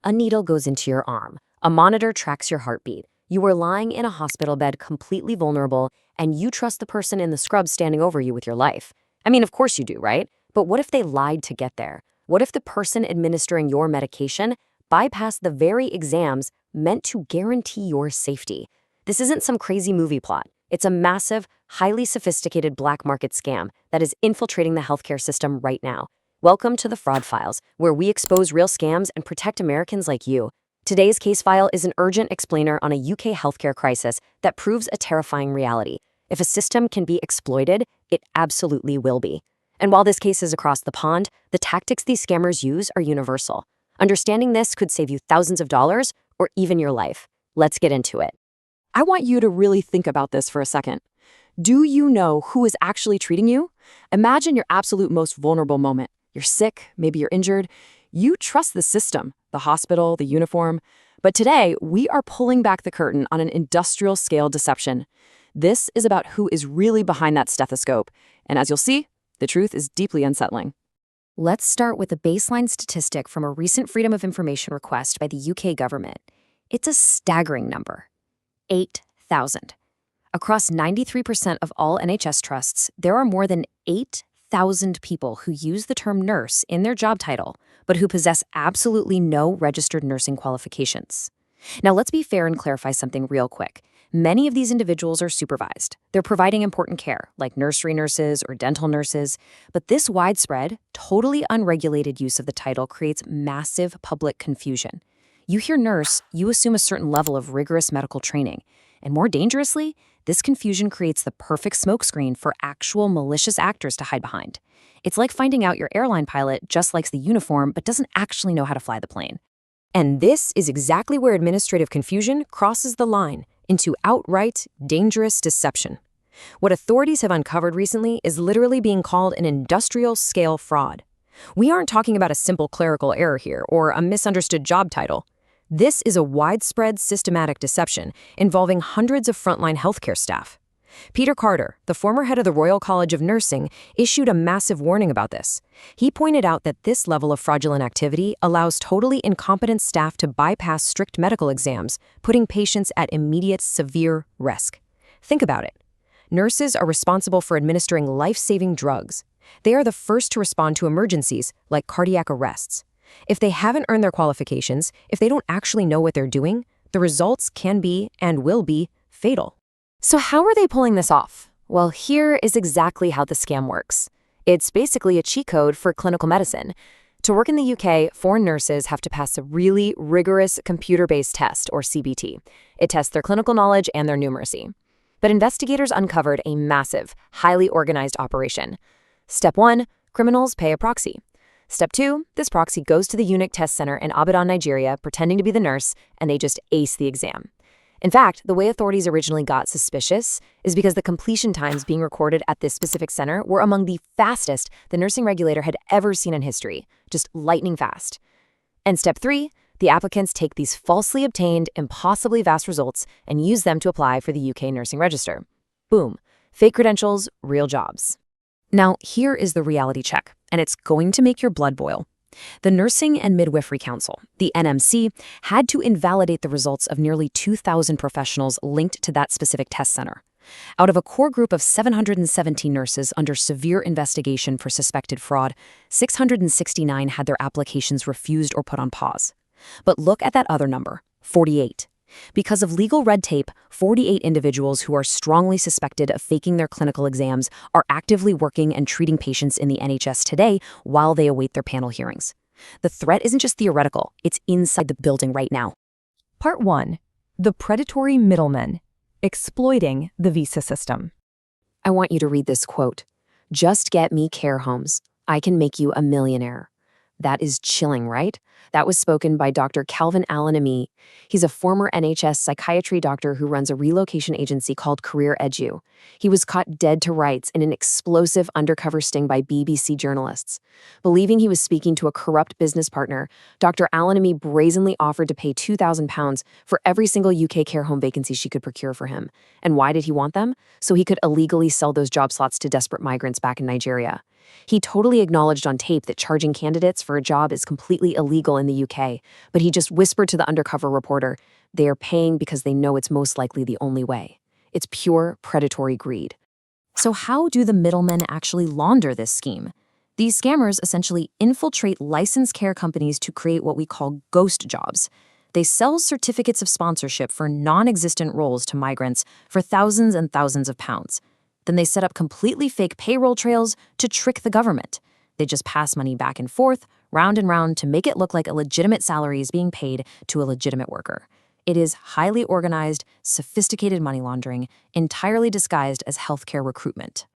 A needle goes into your arm. A monitor tracks your heartbeat. You are lying in a hospital bed completely vulnerable, and you trust the person in the scrubs standing over you with your life. I mean, of course you do, right? But what if they lied to get there? What if the person administering your medication bypassed the very exams meant to guarantee your safety? This isn't some crazy movie plot. It's a massive, highly sophisticated black market scam that is infiltrating the healthcare system right now. Welcome to the Fraud Files, where we expose real scams and protect Americans like you. Today's case file is an urgent explainer on a UK healthcare crisis that proves a terrifying reality. If a system can be exploited, it absolutely will be. And while this case is across the pond, the tactics these scammers use are universal. Understanding this could save you thousands of dollars or even your life. Let's get into it. I want you to really think about this for a second. Do you know who is actually treating you? Imagine your absolute most vulnerable moment. You're sick, maybe you're injured. You trust the system, the hospital, the uniform. But today, we are pulling back the curtain on an industrial-scale deception. This is about who is really behind that stethoscope. And as you'll see, the truth is deeply unsettling. Let's start with a baseline statistic from a recent Freedom of Information request by the UK government. It's a staggering number: 8,000. Across 93% of all NHS trusts, there are more than 8,000 people who use the term nurse in their job title, but who possess absolutely no registered nursing qualifications. Now, let's be fair and clarify something real quick. Many of these individuals are supervised. They're providing important care, like nursery nurses or dental nurses, but this widespread, totally unregulated use of the title creates massive public confusion. You hear nurse, you assume a certain level of rigorous medical training. And more dangerously, this confusion creates the perfect smokescreen for actual malicious actors to hide behind. It's like finding out your airline pilot just likes the uniform but doesn't actually know how to fly the plane. And this is exactly where administrative confusion crosses the line into outright, dangerous deception. What authorities have uncovered recently is literally being called an industrial-scale fraud. We aren't talking about a simple clerical error here or a misunderstood job title. This is a widespread systematic deception involving hundreds of frontline healthcare staff. Peter Carter, the former head of the Royal College of Nursing, issued a massive warning about this. He pointed out that this level of fraudulent activity allows totally incompetent staff to bypass strict medical exams, putting patients at immediate severe risk. Think about it. Nurses are responsible for administering life-saving drugs. They are the first to respond to emergencies, like cardiac arrests. If they haven't earned their qualifications, if they don't actually know what they're doing, the results can be and will be fatal. So how are they pulling this off? Well, here is exactly how the scam works. It's basically a cheat code for clinical medicine. To work in the UK, foreign nurses have to pass a really rigorous computer-based test, or CBT. It tests their clinical knowledge and their numeracy. But investigators uncovered a massive, highly organized operation. Step 1, criminals pay a proxy. Step 2, this proxy goes to the UNIC test center in Abuja, Nigeria, pretending to be the nurse, and they just ace the exam. In fact, the way authorities originally got suspicious is because the completion times being recorded at this specific center were among the fastest the nursing regulator had ever seen in history, just lightning fast. And step 3, the applicants take these falsely obtained, impossibly vast results and use them to apply for the UK nursing register. Boom, fake credentials, real jobs. Now, here is the reality check, and it's going to make your blood boil. The Nursing and Midwifery Council, the NMC, had to invalidate the results of nearly 2,000 professionals linked to that specific test center. Out of a core group of 717 nurses under severe investigation for suspected fraud, 669 had their applications refused or put on pause. But look at that other number, 48. Because of legal red tape, 48 individuals who are strongly suspected of faking their clinical exams are actively working and treating patients in the NHS today while they await their panel hearings. The threat isn't just theoretical, it's inside the building right now. Part 1. The predatory middlemen, exploiting the visa system. I want you to read this quote. "Just get me care homes. I can make you a millionaire." That is chilling, right? That was spoken by Dr. Calvin Alan. He's a former NHS psychiatry doctor who runs a relocation agency called Career Edu. He was caught dead to rights in an explosive undercover sting by BBC journalists. Believing he was speaking to a corrupt business partner, Dr. Alan brazenly offered to pay £2,000 for every single UK care home vacancy she could procure for him. And why did he want them? So he could illegally sell those job slots to desperate migrants back in Nigeria. He totally acknowledged on tape that charging candidates for a job is completely illegal in the UK, but he just whispered to the undercover reporter, they are paying because they know it's most likely the only way. It's pure predatory greed. So how do the middlemen actually launder this scheme? These scammers essentially infiltrate licensed care companies to create what we call ghost jobs. They sell certificates of sponsorship for non-existent roles to migrants for thousands and thousands of pounds. Then they set up completely fake payroll trails to trick the government. They just pass money back and forth, round and round, to make it look like a legitimate salary is being paid to a legitimate worker. It is highly organized, sophisticated money laundering, entirely disguised as healthcare recruitment.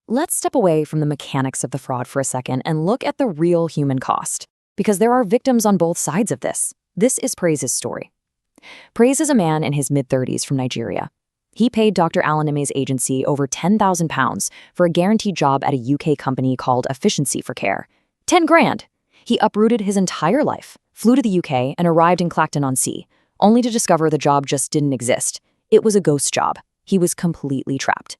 Let's step away from the mechanics of the fraud for a second and look at the real human cost, because there are victims on both sides of this. This is Praise's story. Praise is a man in his mid-30s from Nigeria. He paid Dr. Alanime's agency over £10,000 for a guaranteed job at a UK company called Efficiency for Care. 10 grand! He uprooted his entire life, flew to the UK, and arrived in Clacton-on-Sea, only to discover the job just didn't exist. It was a ghost job. He was completely trapped.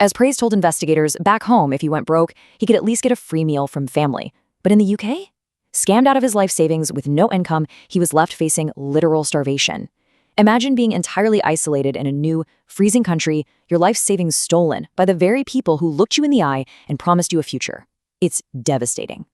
As Praise told investigators, back home, if he went broke, he could at least get a free meal from family. But in the UK? Scammed out of his life savings with no income, he was left facing literal starvation. Imagine being entirely isolated in a new, freezing country, your life savings stolen by the very people who looked you in the eye and promised you a future. It's devastating.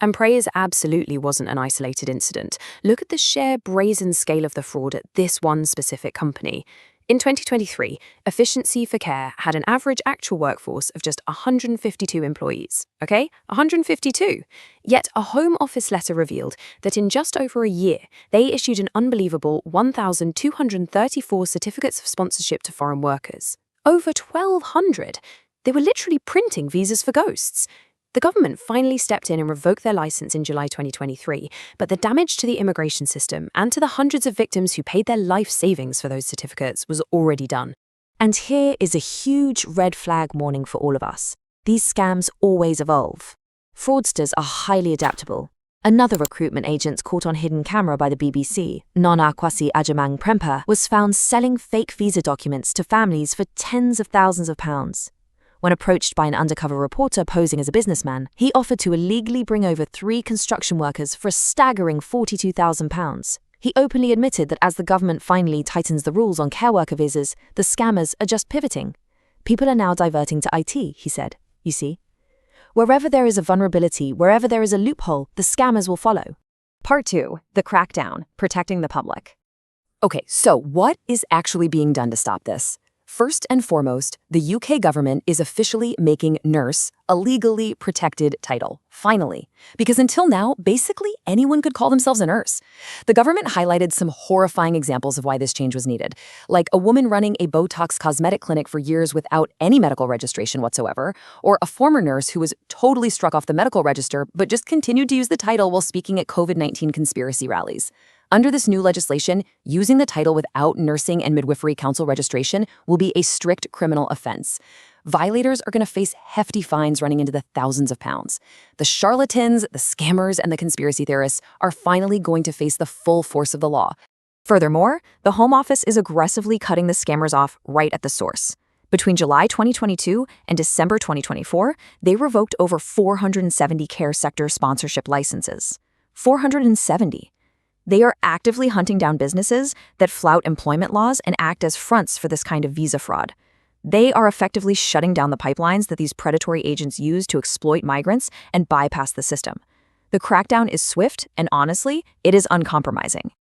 And Praise absolutely wasn't an isolated incident. Look at the sheer brazen scale of the fraud at this one specific company. In 2023, Efficiency for Care had an average actual workforce of just 152 employees, okay? 152. Yet a Home Office letter revealed that in just over a year, they issued an unbelievable 1,234 certificates of sponsorship to foreign workers. Over 1,200! They were literally printing visas for ghosts. The government finally stepped in and revoked their license in July 2023, but the damage to the immigration system and to the hundreds of victims who paid their life savings for those certificates was already done. And here is a huge red flag warning for all of us. These scams always evolve. Fraudsters are highly adaptable. Another recruitment agent caught on hidden camera by the BBC, Nona Kwasi Ajamang Prempa, was found selling fake visa documents to families for tens of thousands of pounds. When approached by an undercover reporter posing as a businessman, he offered to illegally bring over 3 construction workers for a staggering £42,000. He openly admitted that as the government finally tightens the rules on care worker visas, the scammers are just pivoting. People are now diverting to IT, he said. You see? Wherever there is a vulnerability, wherever there is a loophole, the scammers will follow. Part 2, the crackdown, protecting the public. Okay, so what is actually being done to stop this? First and foremost, the UK government is officially making nurse a legally protected title, finally. Because until now, basically anyone could call themselves a nurse. The government highlighted some horrifying examples of why this change was needed, like a woman running a Botox cosmetic clinic for years without any medical registration whatsoever, or a former nurse who was totally struck off the medical register but just continued to use the title while speaking at COVID-19 conspiracy rallies. Under this new legislation, using the title without Nursing and Midwifery Council registration will be a strict criminal offense. Violators are going to face hefty fines running into the thousands of pounds. The charlatans, the scammers, and the conspiracy theorists are finally going to face the full force of the law. Furthermore, the Home Office is aggressively cutting the scammers off right at the source. Between July 2022 and December 2024, they revoked over 470 care sector sponsorship licenses. 470. They are actively hunting down businesses that flout employment laws and act as fronts for this kind of visa fraud. They are effectively shutting down the pipelines that these predatory agents use to exploit migrants and bypass the system. The crackdown is swift, and honestly, it is uncompromising.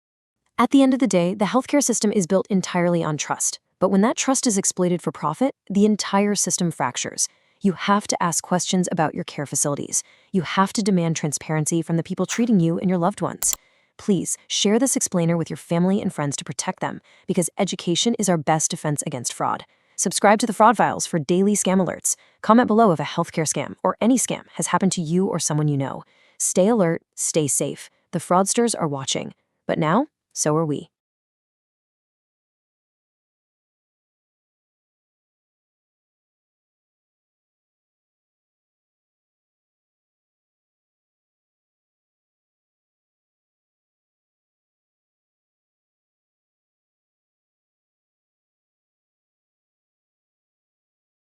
At the end of the day, the healthcare system is built entirely on trust. But when that trust is exploited for profit, the entire system fractures. You have to ask questions about your care facilities. You have to demand transparency from the people treating you and your loved ones. Please share this explainer with your family and friends to protect them, because education is our best defense against fraud. Subscribe to the Fraud Files for daily scam alerts. Comment below if a healthcare scam or any scam has happened to you or someone you know. Stay alert, stay safe. The fraudsters are watching. But now, so are we.